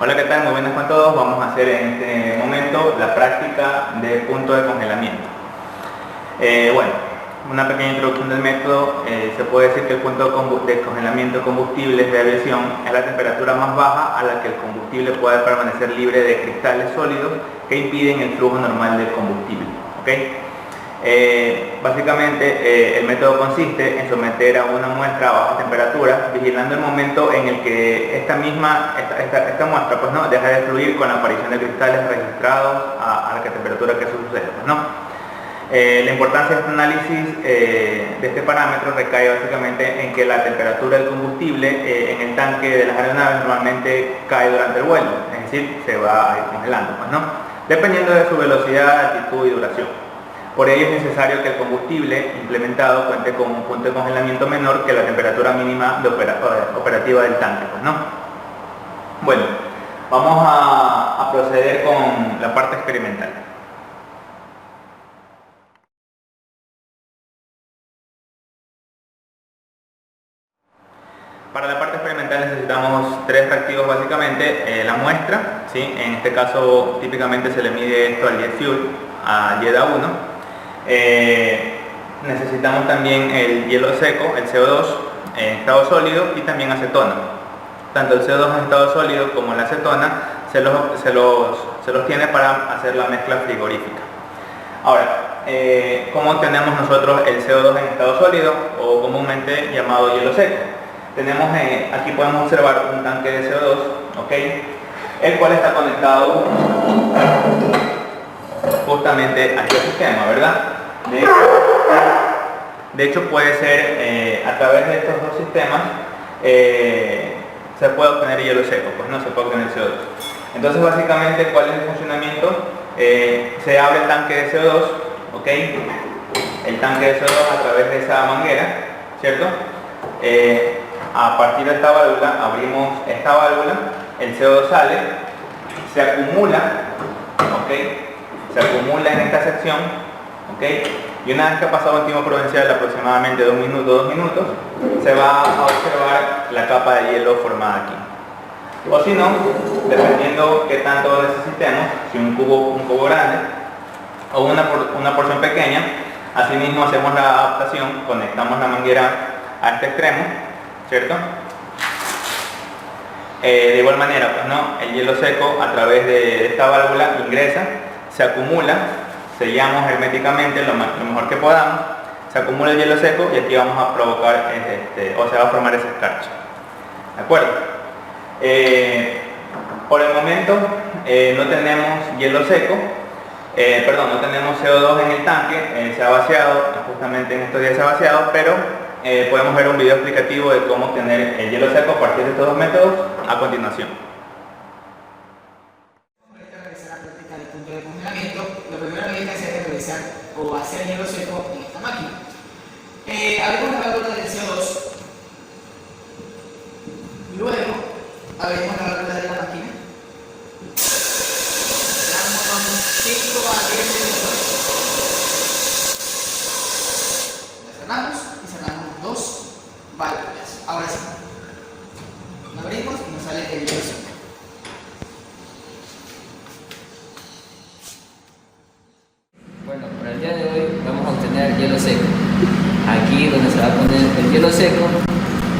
Hola, ¿qué tal? Muy buenas con todos. Vamos a hacer en este momento la práctica de punto de congelamiento. Bueno, una pequeña introducción del método. Se puede decir que el punto de congelamiento de combustibles de aviación es la temperatura más baja a la que el combustible puede permanecer libre de cristales sólidos que impiden el flujo normal del combustible. ¿Okay? Básicamente el método consiste en someter a una muestra a baja temperatura, vigilando el momento en el que esta muestra deja de fluir con la aparición de cristales registrados a la temperatura que eso sucede. La importancia de este análisis de este parámetro recae básicamente en que la temperatura del combustible en el tanque de las aeronaves normalmente cae durante el vuelo, es decir, se va a ir congelando, dependiendo de su velocidad, altitud y duración. Por ello es necesario que el combustible implementado cuente con un punto de congelamiento menor que la temperatura mínima operativa del tanque. Bueno, vamos a proceder con la parte experimental. Para la parte experimental necesitamos tres reactivos básicamente. La muestra, ¿sí? En este caso típicamente se le mide esto al jet fuel, al jet A1. Necesitamos también el hielo seco, el CO2 en estado sólido, y también acetona. Tanto el CO2 en estado sólido como la acetona se los tiene para hacer la mezcla frigorífica. Ahora, ¿cómo tenemos nosotros el CO2 en estado sólido, o comúnmente llamado hielo seco? Tenemos, aquí podemos observar un tanque de CO2, el cual está conectado justamente a este sistema, ¿verdad? De hecho puede ser a través de estos dos sistemas se puede obtener hielo seco, se puede obtener CO2. Entonces básicamente, ¿cuál es el funcionamiento? Se abre el tanque de CO2, el tanque de CO2 a través de esa manguera, ¿cierto? A partir de esta válvula, abrimos esta válvula, el CO2 sale, se acumula, se acumula en esta sección, y una vez que ha pasado un tiempo prudencial de aproximadamente 2 minutos, se va a observar la capa de hielo formada aquí. O si no, dependiendo qué tanto necesitemos, si un cubo grande o una porción pequeña, asimismo hacemos la adaptación, conectamos la manguera a este extremo, ¿cierto? De igual manera, el hielo seco a través de esta válvula ingresa, se acumula, sellamos herméticamente lo mejor que podamos, se acumula el hielo seco y aquí vamos a provocar, o se va a formar esa escarcha. ¿De acuerdo? Por el momento no tenemos hielo seco, no tenemos CO2 en el tanque, se ha vaciado, justamente en estos días se ha vaciado, pero podemos ver un video explicativo de cómo obtener el hielo seco a partir de estos dos métodos a continuación. Lo primero que hay que hacer es realizar o hacer hielo seco en esta máquina. Abrimos la válvula del CO2, luego abrimos la válvula de la máquina, esperamos unos 5 a 10 minutos, la cerramos y cerramos dos válvulas. Ahora sí, lo abrimos y nos sale el hielo seco. Bueno, para el día de hoy vamos a obtener hielo seco. Aquí donde se va a poner el hielo seco,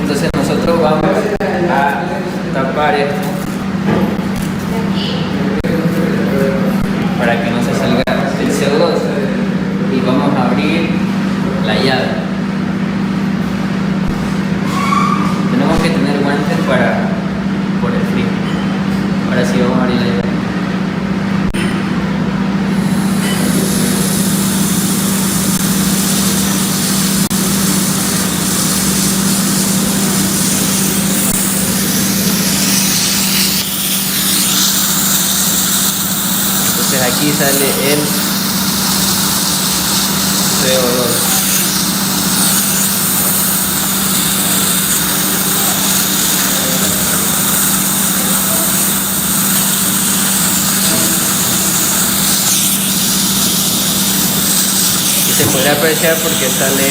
entonces nosotros vamos a tapar esto para que no se salga el CO2 y vamos a abrir la llave. Tenemos que tener guantes por el frío. Ahora sí vamos a abrir la llave. Entonces aquí sale el CO2. Y se podrá apreciar porque sale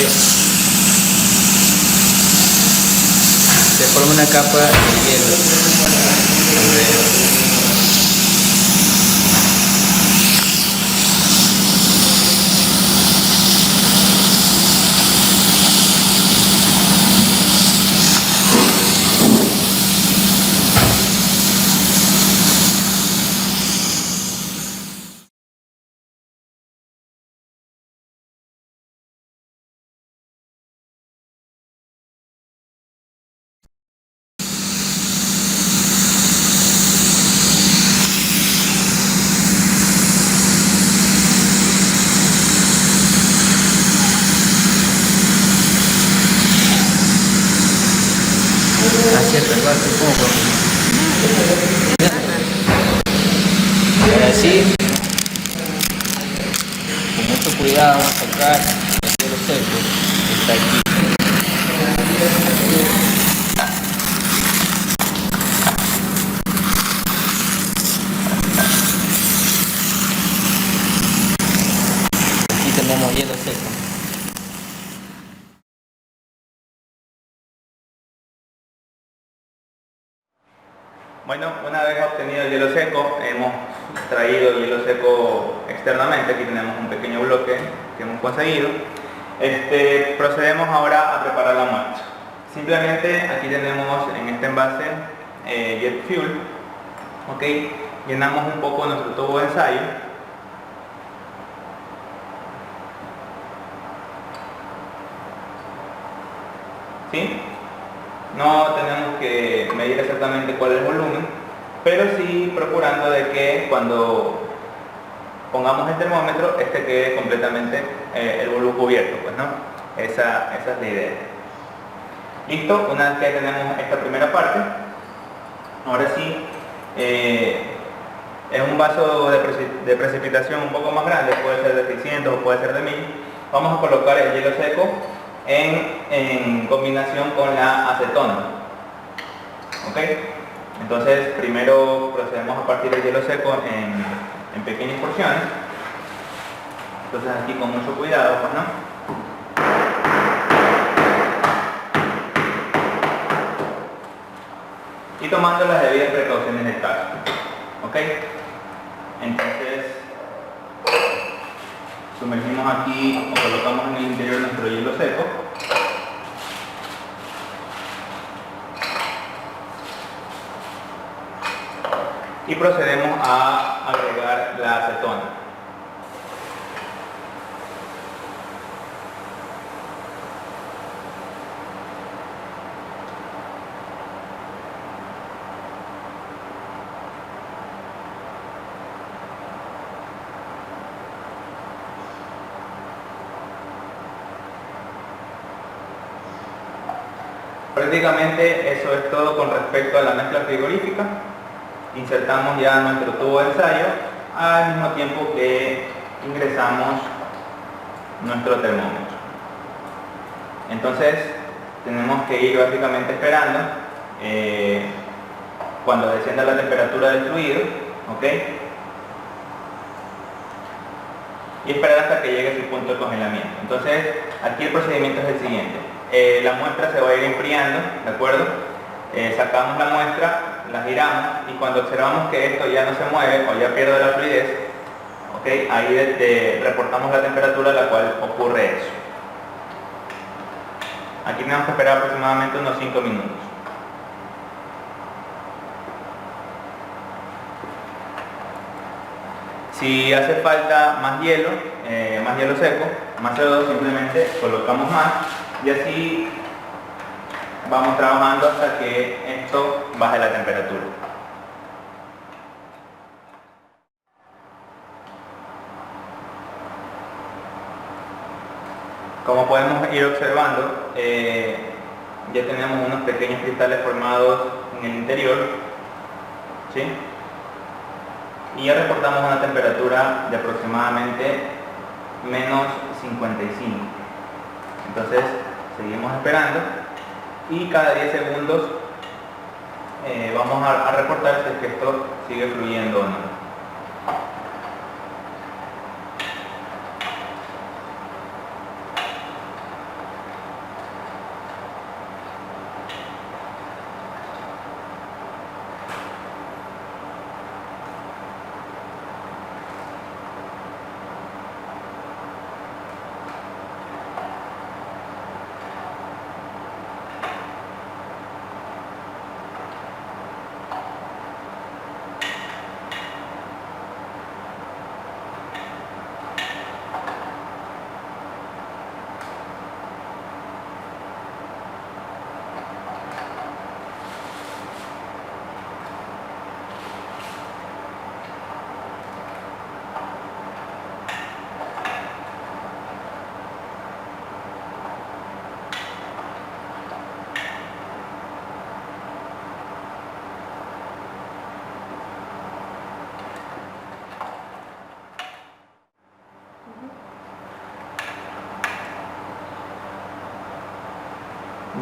se forma una capa de hielo alrededor. Hacia atrás, como y ahora sí, con mucho cuidado vamos a sacar el hielo seco que está aquí. Aquí tenemos hielo seco. Bueno, una vez obtenido el hielo seco, hemos traído el hielo seco externamente. Aquí tenemos un pequeño bloque que hemos conseguido. Procedemos ahora a preparar la muestra. Simplemente aquí tenemos en este envase jet fuel. Okay. Llenamos un poco nuestro tubo de ensayo. ¿Sí? No tenemos que medir exactamente cuál es el volumen, pero sí procurando de que cuando pongamos el termómetro quede completamente el volumen cubierto, pues, ¿no? Esa es la idea. Listo, una vez que tenemos esta primera parte, ahora sí, es un vaso de precipitación un poco más grande, puede ser de 600 o puede ser de 1000. Vamos a colocar el hielo seco en combinación con la acetona. ¿Ok? Entonces primero procedemos a partir el hielo seco en pequeñas porciones. Entonces aquí con mucho cuidado, pues, ¿no? Y tomando las debidas precauciones del caso. ¿Ok? Entonces sumergimos aquí o colocamos en el interior nuestro hielo seco. Y procedemos a agregar la acetona. Prácticamente eso es todo con respecto a la mezcla frigorífica. Insertamos ya nuestro tubo de ensayo al mismo tiempo que ingresamos nuestro termómetro. Entonces tenemos que ir básicamente esperando cuando descienda la temperatura del fluido, ¿ok? Y esperar hasta que llegue a su punto de congelamiento. Entonces aquí el procedimiento es el siguiente. La muestra se va a ir enfriando, ¿de acuerdo? Sacamos la muestra, la giramos y cuando observamos que esto ya no se mueve o ya pierde la fluidez, ¿okay? Ahí reportamos la temperatura a la cual ocurre eso. Aquí tenemos que esperar aproximadamente unos 5 minutos. Si hace falta más hielo seco, más CO2, simplemente colocamos más y así vamos trabajando hasta que esto baje la temperatura. Como podemos ir observando, ya tenemos unos pequeños cristales formados en el interior, ¿sí? Y ya reportamos una temperatura de aproximadamente menos 55. Entonces seguimos esperando y cada 10 segundos vamos a reportar si es que esto sigue fluyendo o no.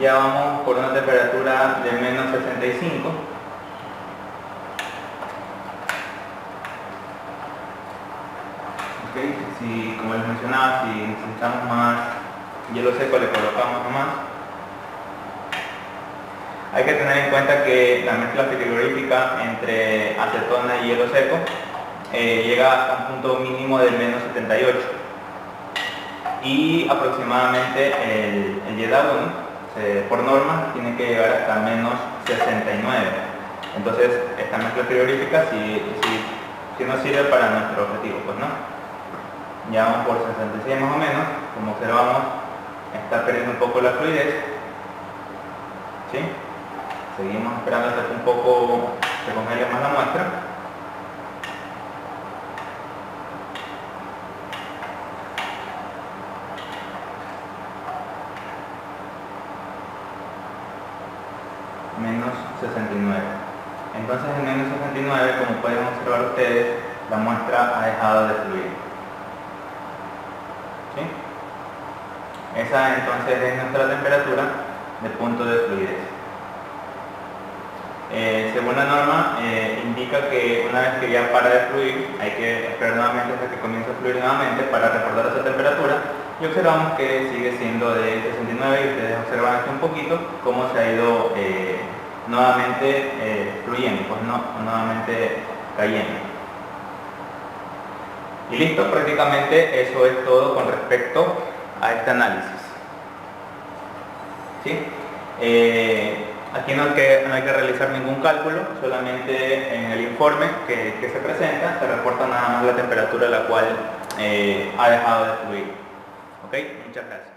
Ya vamos por una temperatura de menos 65. Okay. Si, como les mencionaba, si necesitamos más hielo seco le colocamos más. Hay que tener en cuenta que la mezcla frigorífica entre acetona y hielo seco llega hasta un punto mínimo de menos 78 y aproximadamente el YEDA-1 por norma tiene que llegar hasta menos 69. Entonces esta mezcla frigorífica sí nos sirve para nuestro objetivo, pues no. Ya vamos por 66 más o menos, como observamos está perdiendo un poco la fluidez, ¿sí? Seguimos esperando hasta que un poco se congele más la muestra. Menos 69. Entonces en menos 69, como pueden observar ustedes, la muestra ha dejado de fluir. ¿Sí? Esa entonces es nuestra temperatura de punto de fluidez. Según la norma, indica que una vez que ya para de fluir, hay que esperar nuevamente hasta que comience a fluir nuevamente para recordar esa temperatura, y observamos que sigue siendo de 69 y ustedes observan aquí un poquito cómo se ha ido nuevamente fluyendo, pues no, nuevamente cayendo. Y listo, prácticamente eso es todo con respecto a este análisis. ¿Sí? Aquí no hay que realizar ningún cálculo, solamente en el informe que se presenta se reporta nada más la temperatura a la cual ha dejado de fluir. ¿Ok? Muchas gracias.